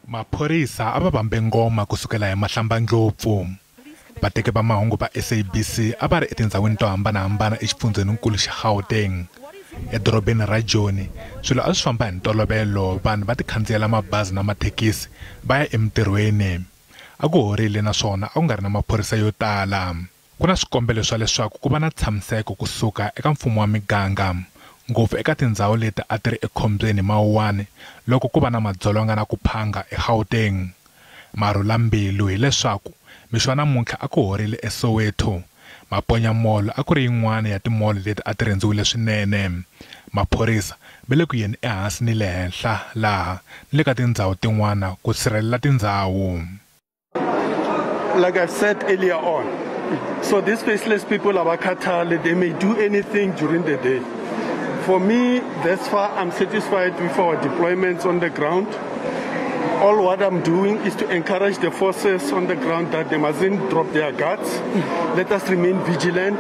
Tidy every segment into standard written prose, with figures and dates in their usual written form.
Maphorisa ava vambe ngoma kusukela hi mahlambandlopfu. Vateki va mahungu va SABC a va ri etindhawini to hambanahambana exifundzeninkulu xa Gauteng. Edorobeni ra Joni, swilo a swi famba hi ntolovelo, vanhu va ti khandziyela mabazi na mathekisi va ya emitirhweni. A ku horile naswona a ku nga ri na maphorisa yo tala. Ku na swikombelo swa leswaku ku va na tshamiseko kusuka eka mfumo wa miganga, ngopfu eka tindhawu leti a ti ri ekhombyeni mawuwani loko ku va na madzolonga na ku phanga eGauteng. Marhula mbilu hileswaku mixo namuntlha a ku horile eSoweto. Maponya Mall a ku ri yin'wana ya timall leti a ti rendziwile swinene. Maphorisa va le ku yeni ehansi ni le henhla laha ni le ka tindhawu tin'wana ku sirhelela tindhawu. Like I said earlier on, so these faceless people are Katale, they may do anything during the day. For me, thus far, I'm satisfied with our deployments on the ground. All what I'm doing is to encourage the forces on the ground that they mustn't drop their guards. Let us remain vigilant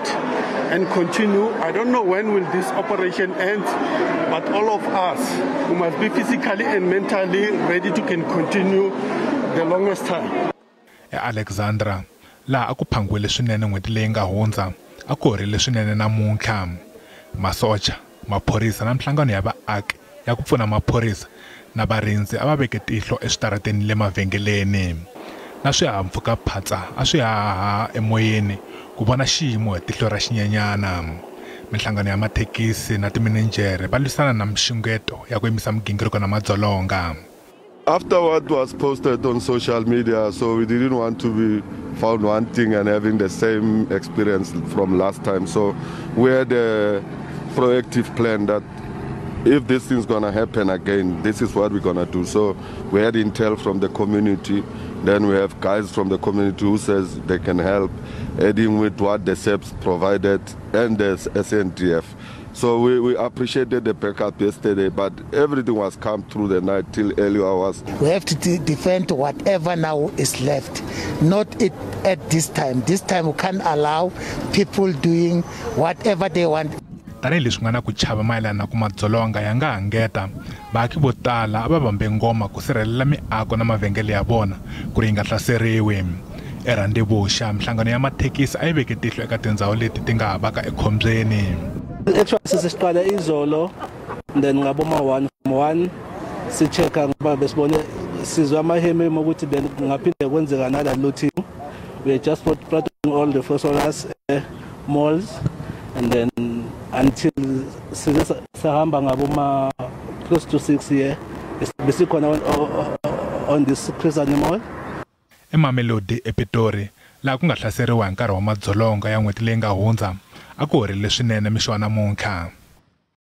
and continue. I don't know when will this operation end, but all of us, we must be physically and mentally ready to continue the longest time. Alexandra, la aku phangwele swinene n'hweti leyi nga hundza, a ku horile swinene namuntlha. Masocha, maphorisa na mihlangano ya vaaki ya ku pfuna maphorisa na varindzi a va veke tihlo eswitarateni le mavhengeleni. Na swihahampfhukaphatsa a swi haha emoyeni ku vona xiyimo hi tihlo ra xinyenyana. Mihlangano ya mathekisi na timinenjere va lwisana na mixungeto ya ku yimisa migingiriko na madzolonga. After what was posted on social media, so we didn't want to be found wanting and having the same experience from last time. So we had a proactive plan that if this thing's gonna happen again, this is what we're gonna do. So we had intel from the community, then we have guys from the community who says they can help, adding with what the SEPs provided and the SNTF. So we appreciated the backup yesterday, but everything was calm through the night till early hours. We have to defend whatever now is left, not it at this time. This time we can't allow people doing whatever they want. Tani leswi nga na ku chava mayelana na ku madzolonga ya nga hangeta, vaaki vo tala a va vambe ngoma ku sirhelela miako na mavhengele ya vona ku ri yi nga hlaseriwi. Erandevusha, mihlangano ya mathekisi a yi veke tihlo eka tindhawu leti ti nga havaka ekhombyeni. Actually sisiqala izolo, then ngaboma 1 si-check-a ngoba besibone sizwa amaheme ukuthi ngaphinde kwenzeka nala looting. We just patrolling all the phosphorus malls, and then until sahamba ngaboma close to 6 here besikhona on this Chrysanthemum Mall. Emamelodi ePitori la ku nga hlaseriwa hi nkarhi wa madzolonga ya n'hweti leyi nga hundza a ku horile swinene mixo namuntlha.